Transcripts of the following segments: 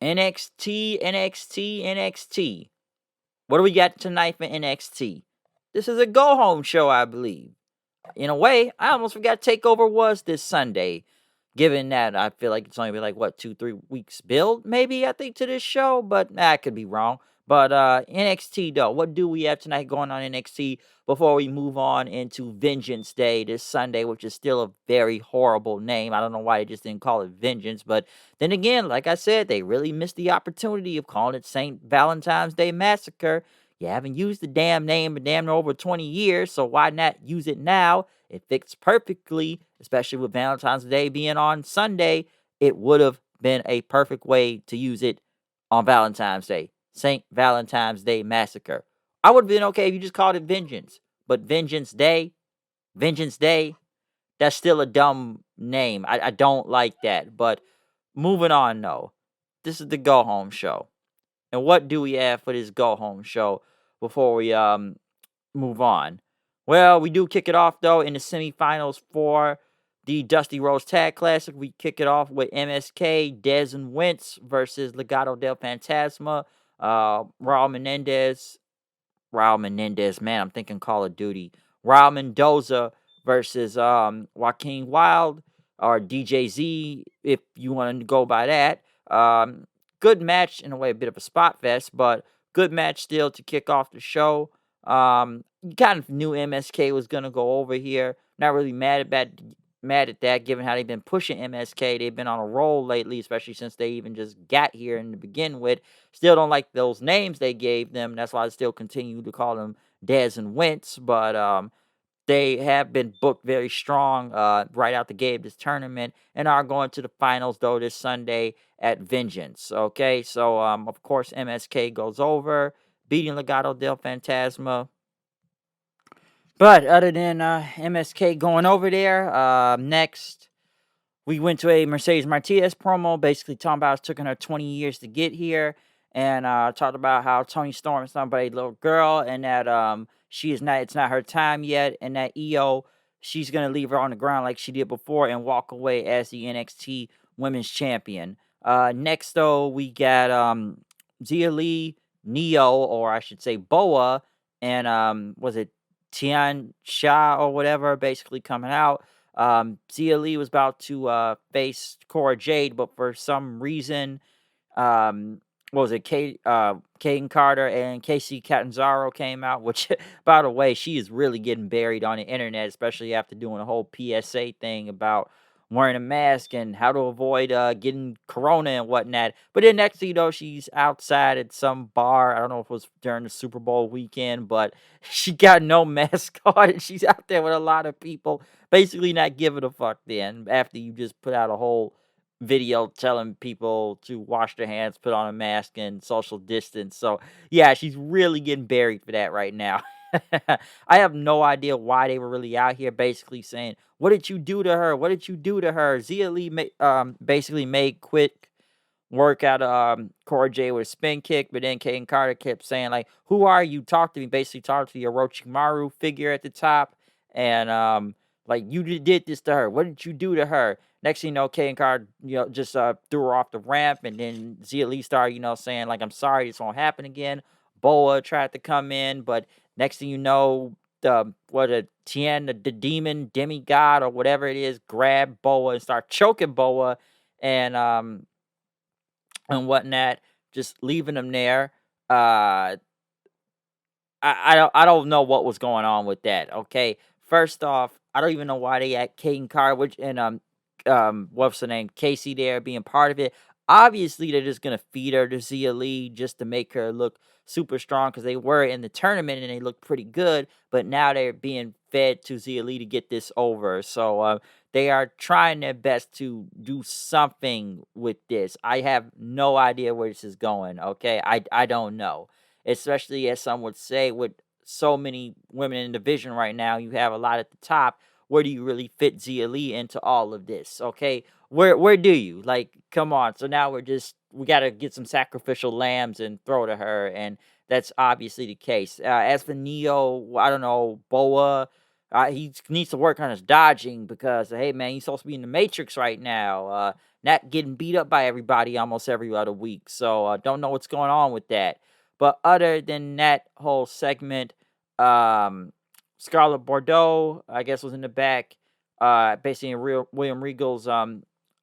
NXT, NXT, NXT. What do we got tonight for NXT? This is a go home show, I believe. In a way, I almost forgot Takeover was this Sunday. Given that I feel like it's only been like what 2-3 weeks build, maybe I think to this show, but I could be wrong. But NXT though, what do we have tonight going on NXT before we move on into Vengeance Day this Sunday, which is still a very horrible name. I don't know why they just didn't call it Vengeance, but then again, like I said, they really missed the opportunity of calling it St. Valentine's Day Massacre. You haven't used the damn name in damn near over 20 years, so why not use it now? It fits perfectly, especially with Valentine's Day being on Sunday. It would have been a perfect way to use it on Valentine's Day. St. Valentine's Day Massacre. I would have been okay if you just called it Vengeance. But Vengeance Day, that's still a dumb name. I don't like that. But moving on, though. This is the go home show. And what do we have for this go home show before we move on? Well, we do kick it off though in the semifinals for the Dusty Rhodes Tag Classic. We kick it off with MSK, Dez and Wentz versus Legado del Fantasma, Raul Menendez, man, I'm thinking Call of Duty. Raul Mendoza versus Joaquin Wild or DJZ, if you want to go by that. Good match, in a way, a bit of a spot fest, but good match still to kick off the show. You kind of knew MSK was going to go over here. Not really mad at that, given how they've been pushing MSK. They've been on a roll lately, especially since they even just got here and to begin with. Still don't like those names they gave them. That's why I still continue to call them Dez and Wentz. But they have been booked very strong right out the gate of this tournament and are going to the finals, though, this Sunday at Vengeance. Okay, so, of course, MSK goes over, beating Legado del Fantasma. But other than MSK going over there, next we went to a Mercedes Martinez promo, basically talking about it took her 20 years to get here, and talked about how Tony Storm is somebody's little girl, and that it's not her time yet, and that EO, she's gonna leave her on the ground like she did before and walk away as the NXT Women's Champion. Next though, we got Zia Lee, Neo, or I should say Boa, and was it Tian Sha or whatever, basically coming out. Zia Lee was about to face Cora Jade, but for some reason, what was it? Caden Carter and Casey Catanzaro came out, which, by the way, she is really getting buried on the internet, especially after doing a whole PSA thing about wearing a mask and how to avoid getting corona and whatnot. But then next thing you know, she's outside at some bar. I don't know if it was during the Super Bowl weekend, but she got no mask on and she's out there with a lot of people, basically not giving a fuck then after you just put out a whole video telling people to wash their hands, put on a mask, and social distance. So yeah, she's really getting buried for that right now. I have no idea why they were really out here basically saying, "What did you do to her? What did you do to her?" Zia Lee basically made quick work out of Cora J with a spin kick, but then Kaden Carter kept saying, like, "Who are you? Talk to me." Basically, talk to the Orochimaru figure at the top, and like, you did this to her. What did you do to her? Next thing you know, Kaden Carter, just threw her off the ramp, and then Zia Lee started, saying, like, "I'm sorry, this won't happen again." Boa tried to come in, but next thing you know, Tien, the demon demigod or whatever it is, grabbed Boa and start choking Boa, and whatnot, just leaving him there. I don't know what was going on with that. Okay, first off, I don't even know why they had Caden Carter, which and what's the name, Casey there being part of it. Obviously, they're just gonna feed her to Zia Lee just to make her look super strong because they were in the tournament and they looked pretty good. But now they're being fed to Zia Lee to get this over. So they are trying their best to do something with this. I have no idea where this is going. Okay, I don't know. Especially as some would say, with so many women in the division right now, you have a lot at the top. Where do you really fit Zia Lee into all of this? Okay, where do you, like? Come on. So now we got to get some sacrificial lambs and throw to her, and that's obviously the case. As for Neo, I don't know, Boa. He needs to work on his dodging because, hey man, he's supposed to be in the Matrix right now. not getting beat up by everybody almost every other week. So don't know what's going on with that. But other than that whole segment, um, Scarlett Bordeaux, I guess, was in the back, basically in William Regal's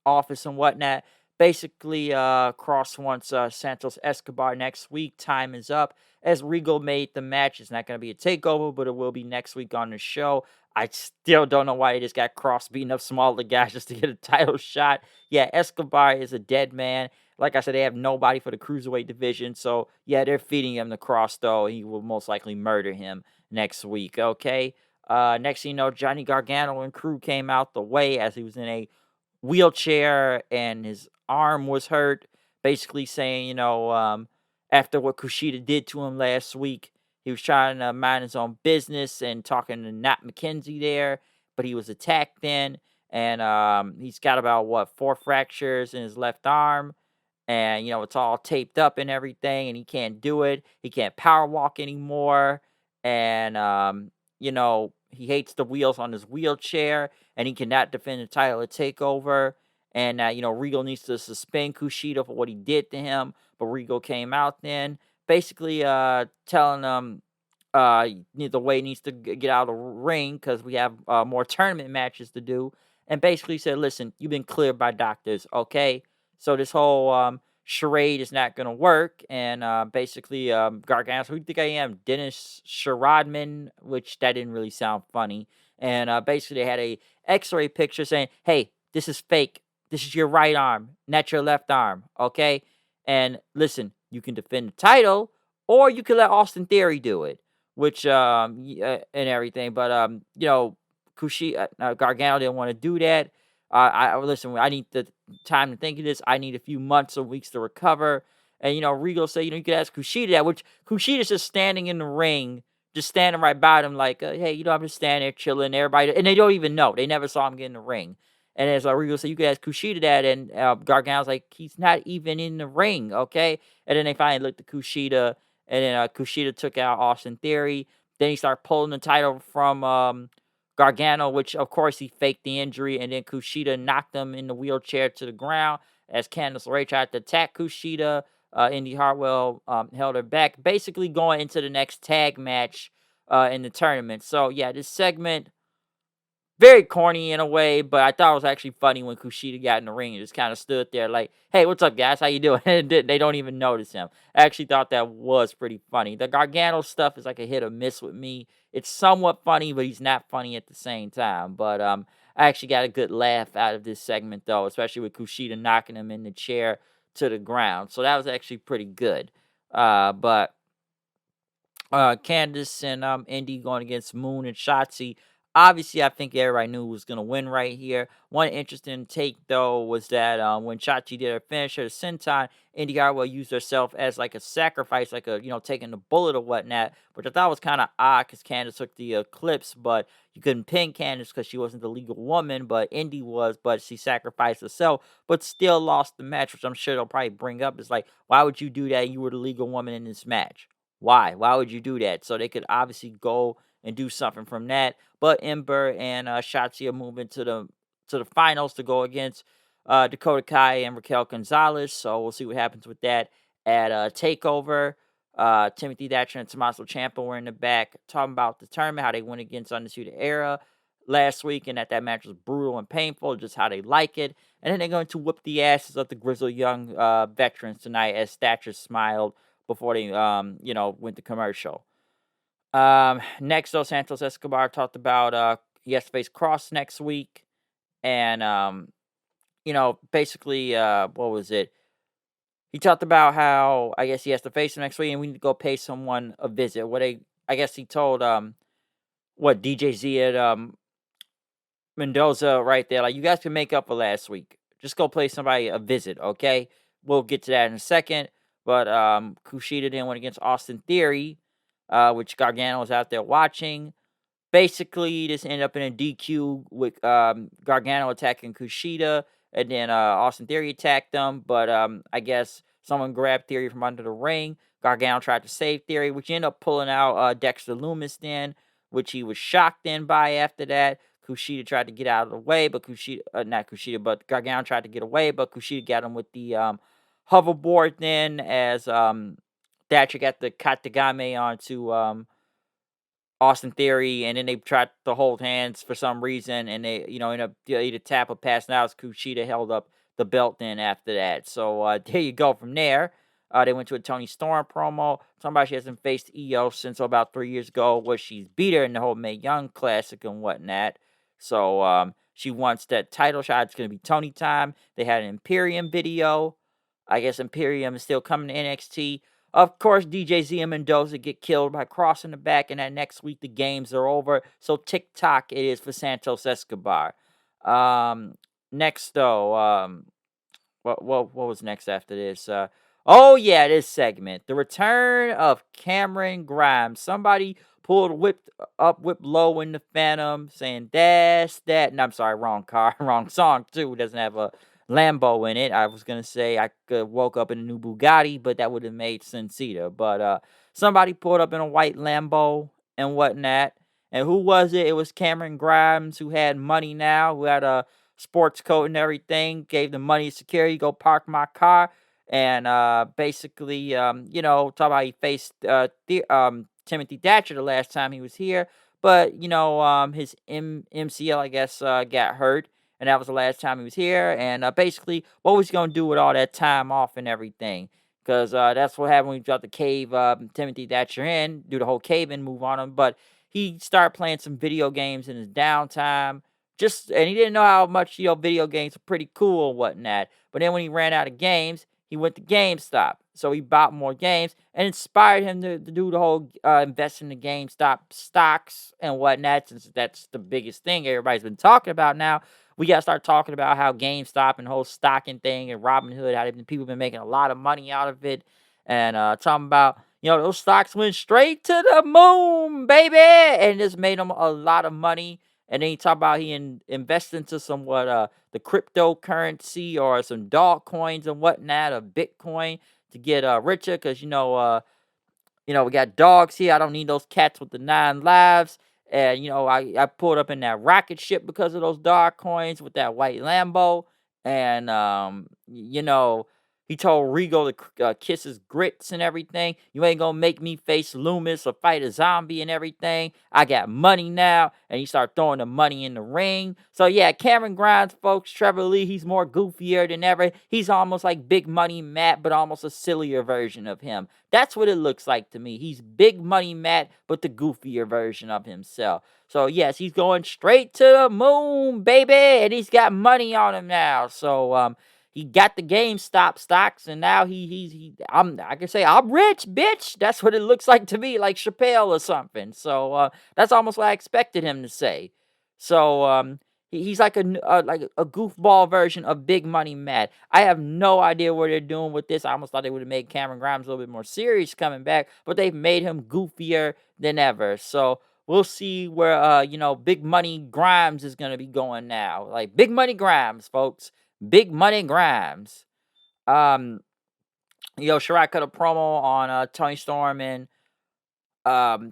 office and whatnot. Basically, Cross wants Santos Escobar next week. Time is up. As Regal made the match, it's not going to be a takeover, but it will be next week on the show. I still don't know why they just got Cross beating up smaller guys just to get a title shot. Yeah, Escobar is a dead man. Like I said, they have nobody for the cruiserweight division. So, yeah, they're feeding him the Cross, though. He will most likely murder him next week, okay? Next thing you know, Johnny Gargano and crew came out the way as he was in a wheelchair and his arm was hurt. Basically saying, after what Kushida did to him last week, he was trying to mind his own business and talking to Nat McKenzie there, but he was attacked then. And he's got about, 4 fractures in his left arm, and it's all taped up and everything, and he can't do it. He can't power walk anymore, and he hates the wheels on his wheelchair, and he cannot defend the title at Takeover. And Regal needs to suspend Kushida for what he did to him, but Regal came out then, basically telling him the way he needs to get out of the ring because we have more tournament matches to do, and basically said, "Listen, you've been cleared by doctors, okay? So this whole charade is not going to work." And basically, Gargano, who do you think I am? Dennis Sharadman, which that didn't really sound funny. And basically, they had a X-ray picture saying, "Hey, this is fake. This is your right arm, not your left arm, okay? And listen, you can defend the title, or you can let Austin Theory do it." Which and everything, but Kushi Gargano didn't want to do that. I listen. I need the time to think of this. I need a few months or weeks to recover. And Regal said, you could ask Kushida that, which Kushida's just standing in the ring, just standing right by him, like, hey, I'm just standing there chilling. Everybody, and they don't even know. They never saw him get in the ring. And as Regal said, you could ask Kushida that, and Gargano's like, he's not even in the ring, okay? And then they finally looked at Kushida, and then Kushida took out Austin Theory. Then he started pulling the title from Gargano, which of course he faked the injury, and then Kushida knocked him in the wheelchair to the ground as Candice LeRae tried to attack Kushida. Indy Hartwell held her back, basically going into the next tag match in the tournament. So yeah, this segment very corny in a way, but I thought it was actually funny when Kushida got in the ring and just kind of stood there like, "Hey, what's up, guys? How you doing?" And they don't even notice him. I actually thought that was pretty funny. The Gargano stuff is like a hit or miss with me. It's somewhat funny, but he's not funny at the same time. But I actually got a good laugh out of this segment, though, especially with Kushida knocking him in the chair to the ground. So that was actually pretty good. But Candice and Indy going against Moon and Shotzi. Obviously, I think everybody knew who was going to win right here. One interesting take, though, was that when Shotzi did her finisher, the senton, Indy Hartwell used herself as like a sacrifice, like taking the bullet or whatnot, which I thought was kind of odd because Candice took the Eclipse, but you couldn't pin Candice because she wasn't the legal woman, but Indy was, but she sacrificed herself, but still lost the match, which I'm sure they'll probably bring up. It's like, why would you do that? You were the legal woman in this match. Why? Why would you do that? So they could obviously go and do something from that. But Ember and Shotzi are moving to the finals to go against Dakota Kai and Raquel Gonzalez. So we'll see what happens with that at Takeover. Timothy Thatcher and Tommaso Ciampa were in the back talking about the tournament, how they went against Undisputed Era last week, and that match was brutal and painful, just how they like it. And then they're going to whoop the asses of the grizzled young veterans tonight, as Thatcher smiled before they went to commercial. Next, though, Santos Escobar talked about he has to face Cross next week, and basically, what was it? He talked about how I guess he has to face him next week, and we need to go pay someone a visit. I guess he told DJZ at Mendoza right there, like, you guys can make up for last week. Just go play somebody a visit, okay? We'll get to that in a second. But Kushida then went against Austin Theory, which Gargano was out there watching. Basically, this ended up in a DQ with Gargano attacking Kushida, and then Austin Theory attacked them. But I guess someone grabbed Theory from under the ring. Gargano tried to save Theory, which ended up pulling out Dexter Loomis then, which he was shocked in by after that. Kushida tried to get out of the way, but not Kushida, but Gargano tried to get away, but Kushida got him with the hoverboard then as Thatcher got the Katagame onto Austin Theory, and then they tried to hold hands for some reason, and they, end up either tap or passing out. As Kushida held up the belt then after that. So there you go from there. They went to a Tony Storm promo. Somebody she hasn't faced EO since about 3 years ago, where she's beat her in the whole Mae Young Classic and whatnot. So she wants that title shot. It's going to be Tony time. They had an Imperium video. I guess Imperium is still coming to NXT. Of course, DJZ and Mendoza get killed by crossing the back, and that next week the games are over. So TikTok it is for Santos Escobar. Next though, what was next after this? Oh yeah, this segment, the return of Cameron Grimes. Somebody pulled whip low in the Phantom, saying that's that. And I'm sorry, wrong car, wrong song too. It doesn't have a Lambo in it. I was gonna say I woke up in a new Bugatti, but that would have made sense either. But somebody pulled up in a white Lambo and whatnot. And who was it? It was Cameron Grimes, who had money now, who had a sports coat and everything. Gave the money to security, go park my car, and basically, talk about he faced Timothy Thatcher the last time he was here, but his MCL, I guess, got hurt, and that was the last time he was here. And basically, what was he gonna do with all that time off and everything? Because that's what happened when he dropped the cave Timothy Thatcher in, do the whole cave in move on him. But he started playing some video games in his downtime. And he didn't know how much video games are pretty cool and whatnot. But then when he ran out of games, he went to GameStop. So he bought more games and inspired him to do the whole invest in the GameStop stocks and whatnot, since that's the biggest thing everybody's been talking about now. We got to start talking about how GameStop and the whole stocking thing and Robinhood, how people been making a lot of money out of it. And talking about, those stocks went straight to the moon, baby. And just made them a lot of money. And then he talked about he invest into somewhat the cryptocurrency or some dog coins and whatnot, or Bitcoin, to get richer. Because we got dogs here. I don't need those cats with the 9 lives. And I pulled up in that rocket ship because of those dog coins with that white Lambo. And he told Regal to kiss his grits and everything. You ain't gonna make me face Loomis or fight a zombie and everything. I got money now. And he started throwing the money in the ring. So yeah, Cameron Grimes, folks, Trevor Lee, he's more goofier than ever. He's almost like Big Money Matt, but almost a sillier version of him. That's what it looks like to me. He's Big Money Matt, but the goofier version of himself. So yes, he's going straight to the moon, baby. And he's got money on him now. So he got the GameStop stocks, and now I can say I'm rich, bitch. That's what it looks like to me, like Chappelle or something. So that's almost what I expected him to say. So he's like a goofball version of Big Money Matt. I have no idea what they're doing with this. I almost thought they would have made Cameron Grimes a little bit more serious coming back, but they've made him goofier than ever. So we'll see where Big Money Grimes is gonna be going now. Like Big Money Grimes, folks. Big Money Grimes. Shirai cut a promo on Tony Storm and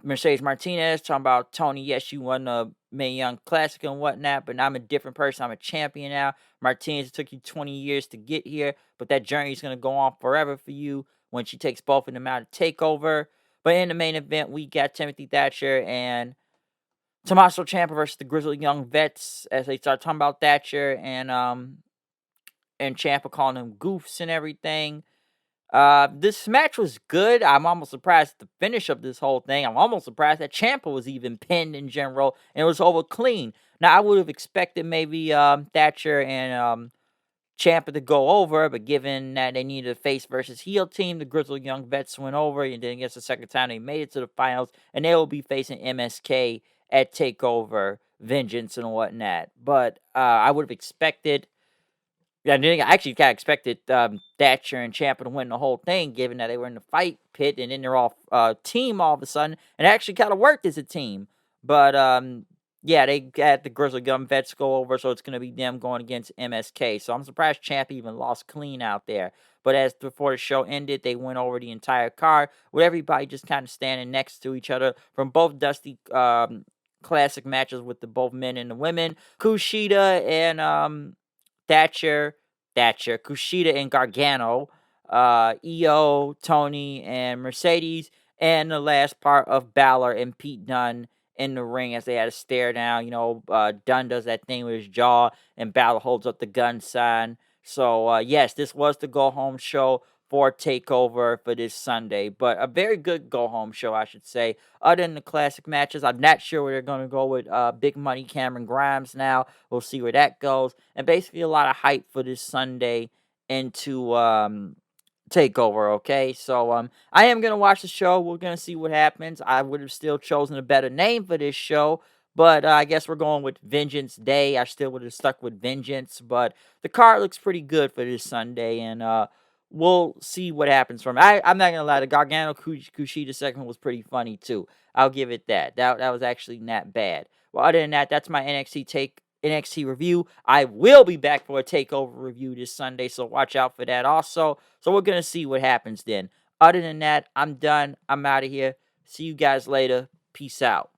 Mercedes Martinez, talking about Tony. Yes, you won the Mae Young Classic and whatnot, but I'm a different person. I'm a champion now. Martinez, it took you 20 years to get here, but that journey is going to go on forever for you when she takes both of them out of Takeover. But in the main event, we got Timothy Thatcher and Tommaso Ciampa versus the Grizzled Young Vets, as they start talking about Thatcher and Ciampa calling them goofs and everything. This match was good. I'm almost surprised at the finish of this whole thing. I'm almost surprised that Ciampa was even pinned in general, and it was over clean. Now, I would have expected maybe Thatcher and Ciampa to go over, but given that they needed a face versus heel team, the Grizzled Young Vets went over, and then I guess the second time they made it to the finals, and they will be facing MSK at TakeOver, Vengeance, and whatnot. But I would have expected... Yeah, I actually kind of expected Thatcher and Ciampa to win the whole thing, given that they were in the fight pit, and then they're all team all of a sudden, and it actually kind of worked as a team. But yeah, they had the Grizzly Gun Vets go over, so it's going to be them going against MSK. So I'm surprised Ciampa even lost clean out there. But as before the show ended, they went over the entire card with everybody just kind of standing next to each other from both Dusty classic matches with the both men and the women. Kushida and Thatcher, Kushida and Gargano, EO, Tony, and Mercedes, and the last part of Balor and Pete Dunne in the ring as they had a stare down. Dunne does that thing with his jaw, and Balor holds up the gun sign. So, yes, this was the go home show for Takeover for this Sunday, but a very good go home show, I should say. Other than the classic matches, I'm not sure where they're going to go with Big Money Cameron Grimes now. We'll see where that goes. And basically, a lot of hype for this Sunday into Takeover, okay? So I am gonna watch the show. We're gonna see what happens. I would have still chosen a better name for this show, but I guess we're going with Vengeance Day. I still would have stuck with Vengeance, but the card looks pretty good for this Sunday, and we'll see what happens from it. I'm not gonna lie, the Gargano Kushida segment was pretty funny too. I'll give it that. That was actually not bad. Well, other than that, that's my NXT review. I will be back for a Takeover review this Sunday, so watch out for that also. So we're going to see what happens then. Other than that, I'm done. I'm out of here. See you guys later. Peace out.